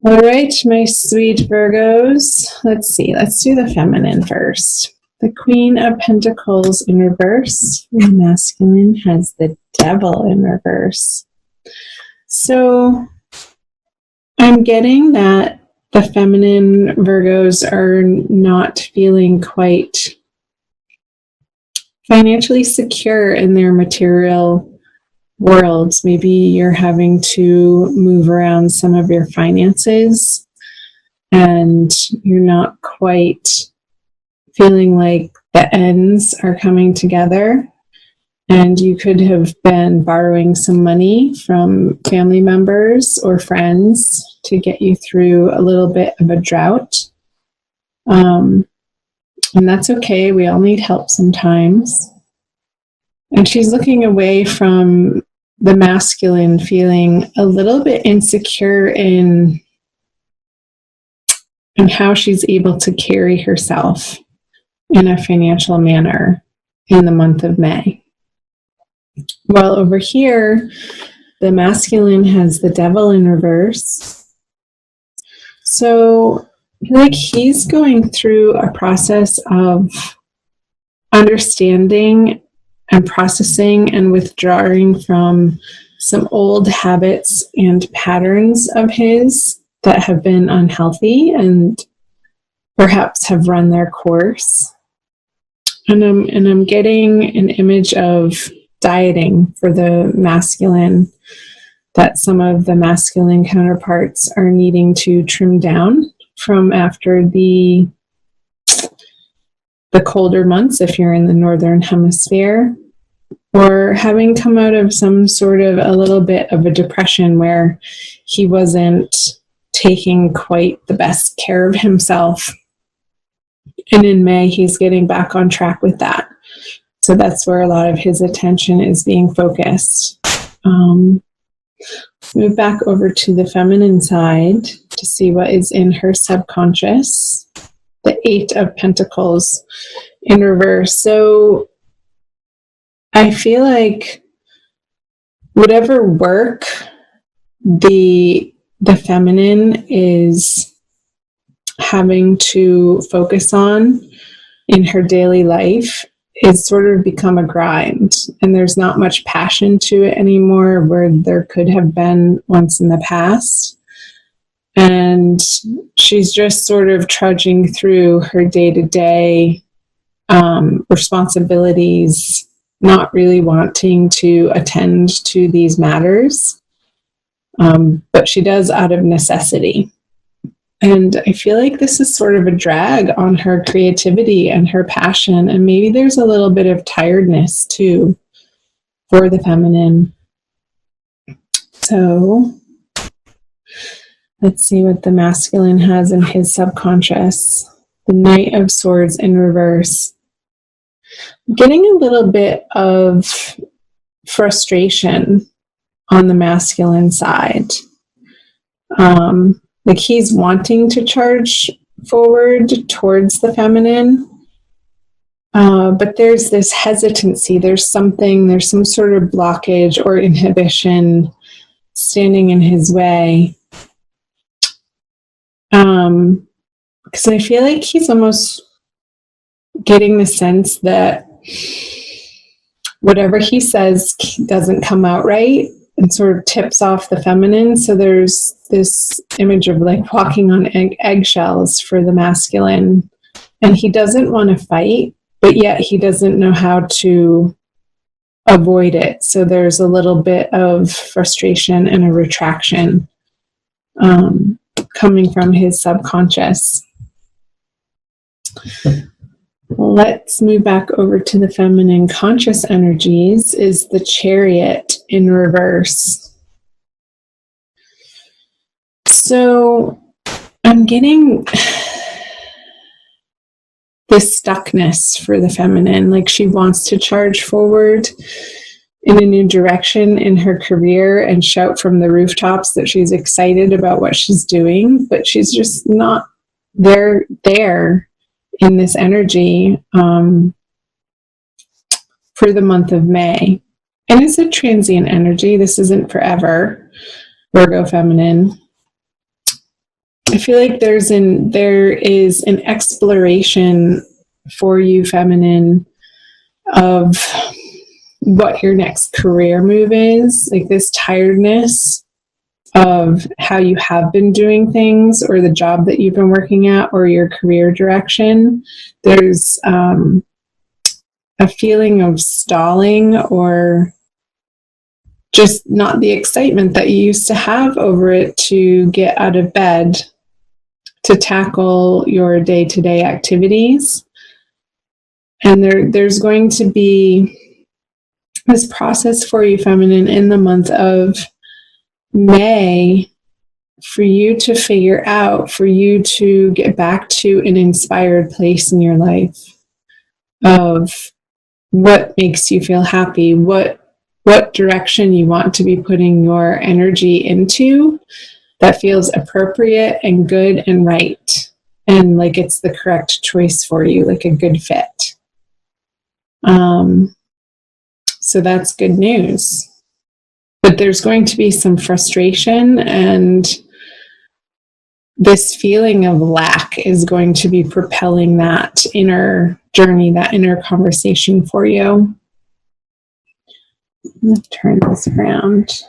All right, my sweet Virgos. Let's see. Let's do the feminine first. The Queen of Pentacles in reverse. The masculine has the Devil in reverse. So I'm getting that the feminine Virgos are not feeling quite financially secure in their material worlds. Maybe you're having to move around some of your finances and you're not quite feeling like the ends are coming together. And you could have been borrowing some money from family members or friends to get you through a little bit of a drought. And that's okay. We all need help sometimes. And she's looking away from the masculine, feeling a little bit insecure in how she's able to carry herself in a financial manner in the month of May. While over here, the masculine has the Devil in reverse. So I feel like he's going through a process of understanding and processing and withdrawing from some old habits and patterns of his that have been unhealthy and perhaps have run their course. And I'm getting an image of dieting for the masculine, that some of the masculine counterparts are needing to trim down from after the colder months if you're in the northern hemisphere, or having come out of some sort of a little bit of a depression where he wasn't taking quite the best care of himself. And in May, he's getting back on track with that. So that's where a lot of his attention is being focused. Move back over to the feminine side to see what is in her subconscious. The Eight of Pentacles in reverse. So I feel like whatever work the feminine is having to focus on in her daily life, it's sort of become a grind, and there's not much passion to it anymore where there could have been once in the past. And she's just sort of trudging through her day-to-day responsibilities, not really wanting to attend to these matters, but she does out of necessity. And I feel like this is sort of a drag on her creativity and her passion. And maybe there's a little bit of tiredness too for the feminine. So let's see what the masculine has in his subconscious. The Knight of Swords in reverse. I'm getting a little bit of frustration on the masculine side. Like he's wanting to charge forward towards the feminine, but there's this hesitancy. There's some sort of blockage or inhibition standing in his way. Because I feel like he's almost getting the sense that whatever he says doesn't come out right and sort of tips off the feminine. So there's this image of like walking on eggshells for the masculine. And he doesn't want to fight, but yet he doesn't know how to avoid it. So there's a little bit of frustration and a retraction coming from his subconscious. Let's move back over to the feminine conscious energies. Is the Chariot in reverse. So I'm getting this stuckness for the feminine, like she wants to charge forward in a new direction in her career and shout from the rooftops that she's excited about what she's doing, but she's just not there in this energy for the month of May. And it's a transient energy. This isn't forever, Virgo feminine. I feel like there is an exploration for you, feminine, of what your next career move is, like this tiredness of how you have been doing things, or the job that you've been working at, or your career direction. There's a feeling of stalling, or just not the excitement that you used to have over it to get out of bed to tackle your day-to-day activities. And there's going to be this process for you, feminine, in the month of May, for you to figure out, for you to get back to an inspired place in your life of what makes you feel happy, what direction you want to be putting your energy into that feels appropriate and good and right, and like it's the correct choice for you, like a good fit. So that's good news. But there's going to be some frustration, and this feeling of lack is going to be propelling that inner journey, that inner conversation for you. Let's turn this around.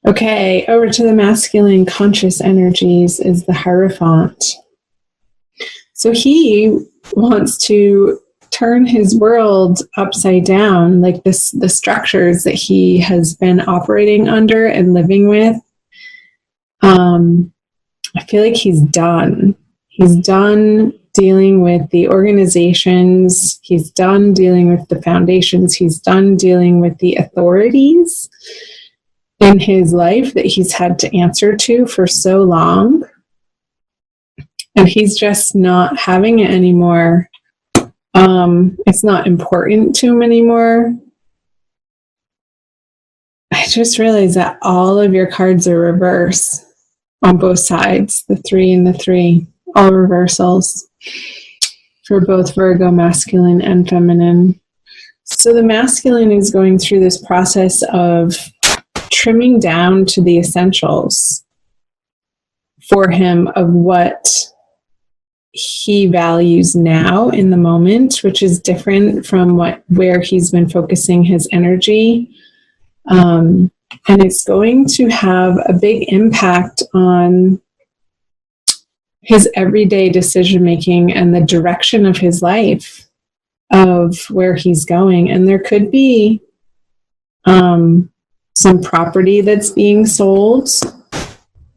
Okay, over to the masculine conscious energies is the Hierophant. So he wants to turn his world upside down, like the structures that he has been operating under and living with. I feel like he's done. He's done dealing with the organizations. He's done dealing with the foundations. He's done dealing with the authorities in his life that he's had to answer to for so long. And he's just not having it anymore. It's not important to him anymore. I just realized that all of your cards are reverse on both sides, the 3 and the 3, all reversals for both Virgo masculine and feminine. So the masculine is going through this process of trimming down to the essentials for him of what he values now in the moment, which is different from where he's been focusing his energy. And it's going to have a big impact on his everyday decision making and the direction of his life, of where he's going. And there could be some property that's being sold,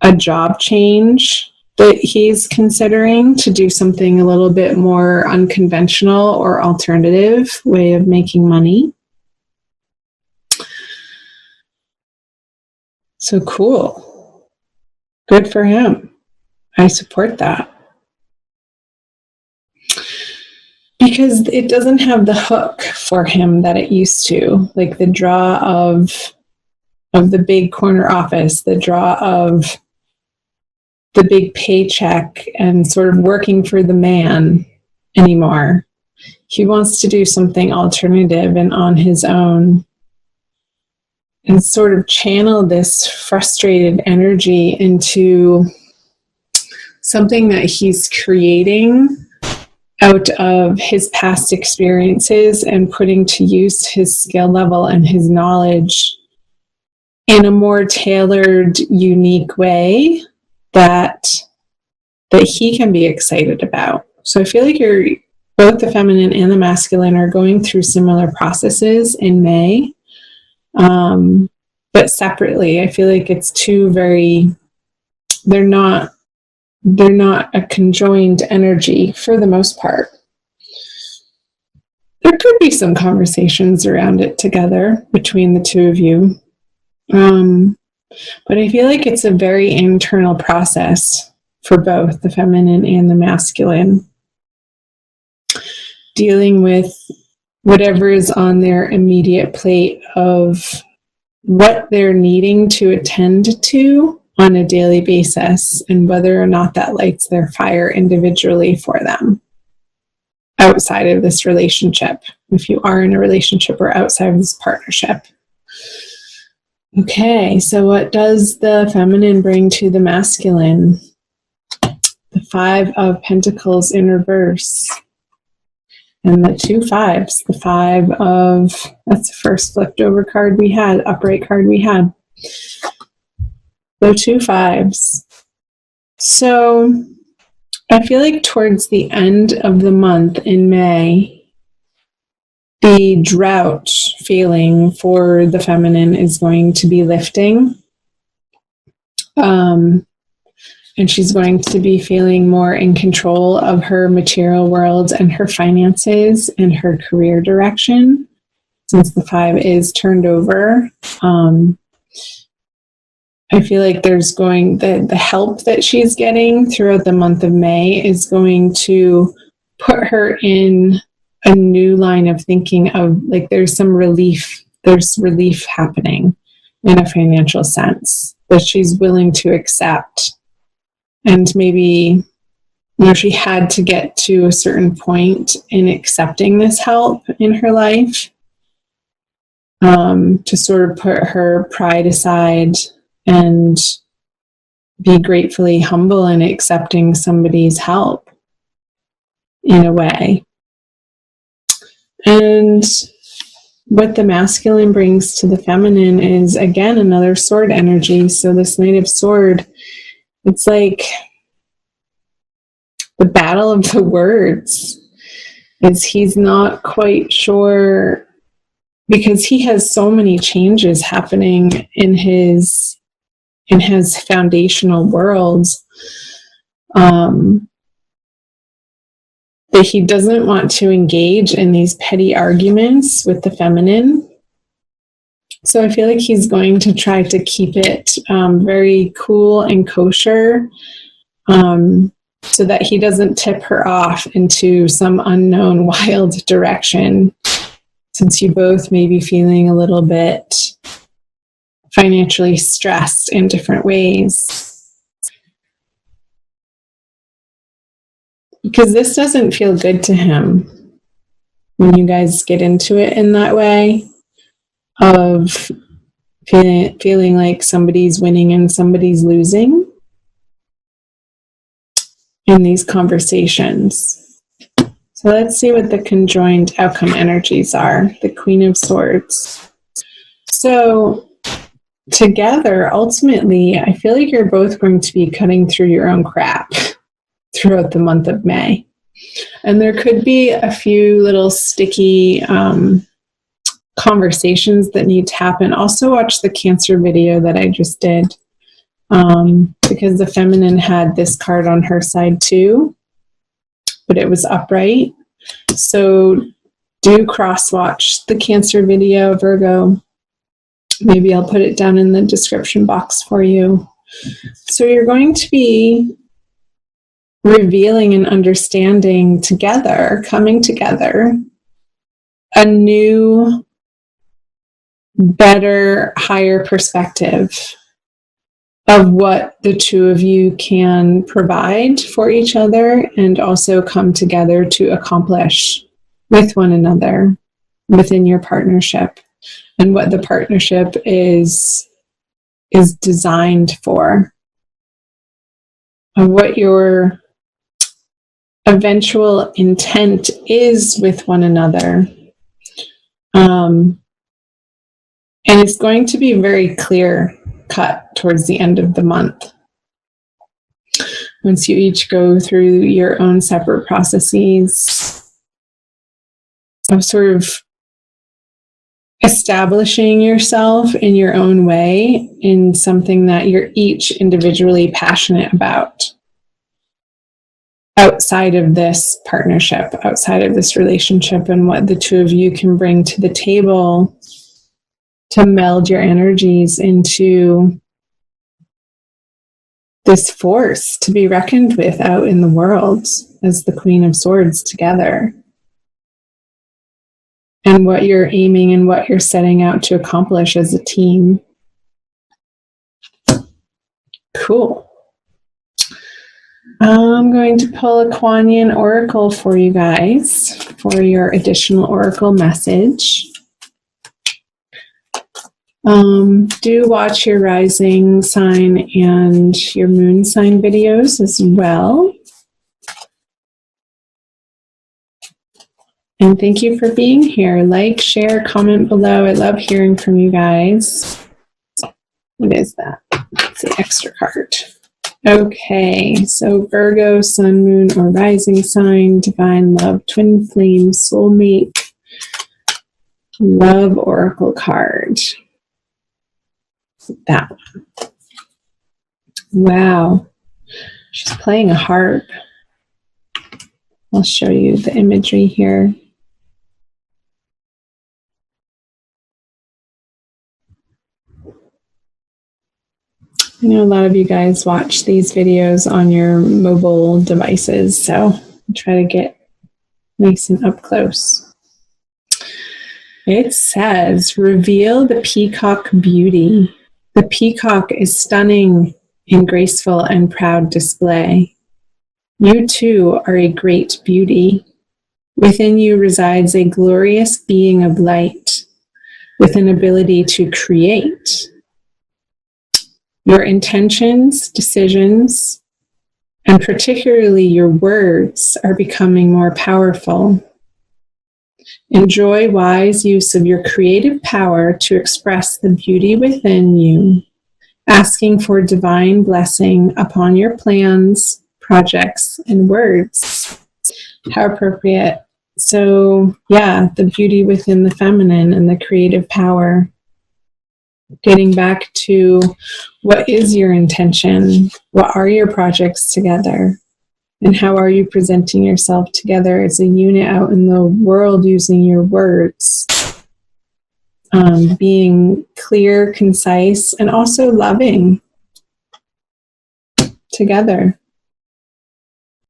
a job change that he's considering to do something a little bit more unconventional or alternative way of making money. So cool. Good for him. I support that. Because it doesn't have the hook for him that it used to, like the draw of the big corner office, the draw of the big paycheck and sort of working for the man anymore. He wants to do something alternative and on his own, and sort of channel this frustrated energy into something that he's creating out of his past experiences and putting to use his skill level and his knowledge in a more tailored, unique way that he can be excited about. So I feel like both the feminine and the masculine are going through similar processes in May, but separately. I feel like it's they're not a conjoined energy for the most part. There could be some conversations around it together between the two of you. But I feel like it's a very internal process for both the feminine and the masculine, dealing with whatever is on their immediate plate of what they're needing to attend to on a daily basis, and whether or not that lights their fire individually for them outside of this relationship, if you are in a relationship, or outside of this partnership. Okay, so what does the feminine bring to the masculine? The Five of Pentacles in reverse. And the two fives. The Five of, that's the first flipped over card we had, upright card we had. The two fives. So I feel like towards the end of the month in May, the drought feeling for the feminine is going to be lifting. And she's going to be feeling more in control of her material world and her finances and her career direction, since the five is turned over. I feel like there's the help that she's getting throughout the month of May is going to put her in a new line of thinking of, like, there's relief happening in a financial sense that she's willing to accept. And maybe, she had to get to a certain point in accepting this help in her life, to sort of put her pride aside and be gratefully humble in accepting somebody's help in a way. And what the masculine brings to the feminine is, again, another sword energy. So this Knight of Sword, it's like the battle of the words. He's not quite sure, because he has so many changes happening in his foundational worlds, that he doesn't want to engage in these petty arguments with the feminine. So I feel like he's going to try to keep it very cool and kosher, so that he doesn't tip her off into some unknown wild direction, since you both may be feeling a little bit financially stressed in different ways. Because this doesn't feel good to him when you guys get into it in that way of feeling like somebody's winning and somebody's losing in these conversations. So let's see what the conjoined outcome energies are. The Queen of Swords. So together, ultimately, I feel like you're both going to be cutting through your own crap throughout the month of May. And there could be a few little sticky conversations that need to happen. Also watch the Cancer video that I just did, because the feminine had this card on her side too, but it was upright. So do cross-watch the Cancer video, Virgo. Maybe I'll put it down in the description box for you. So you're going to be revealing and understanding together, coming together, a new, better, higher perspective of what the two of you can provide for each other and also come together to accomplish with one another within your partnership, and what the partnership is designed for, and what your eventual intent is with one another. And it's going to be very clear cut towards the end of the month, once you each go through your own separate processes of sort of establishing yourself in your own way in something that you're each individually passionate about, outside of this partnership, outside of this relationship, and what the two of you can bring to the table to meld your energies into this force to be reckoned with out in the world as the Queen of Swords together. And what you're aiming and what you're setting out to accomplish as a team. Cool. I'm going to pull a Kuan Yin Oracle for you guys for your additional Oracle message. Do watch your rising sign and your moon sign videos as well. And thank you for being here. Like, share, comment below. I love hearing from you guys. What is that? It's the extra card. Okay, so Virgo, sun, moon, or rising sign, divine love, twin flame, soulmate, love oracle card. That one. Wow. She's playing a harp. I'll show you the imagery here. I know a lot of you guys watch these videos on your mobile devices, so I'll try to get nice and up close. It says, reveal the peacock beauty. The peacock is stunning in graceful and proud display. You too are a great beauty. Within you resides a glorious being of light with an ability to create. Your intentions, decisions, and particularly your words are becoming more powerful. Enjoy wise use of your creative power to express the beauty within you, asking for divine blessing upon your plans, projects, and words. How appropriate. So, yeah, the beauty within the feminine and the creative power. Getting back to what is your intention? What are your projects together? And how are you presenting yourself together as a unit out in the world using your words? Being clear, concise, and also loving together.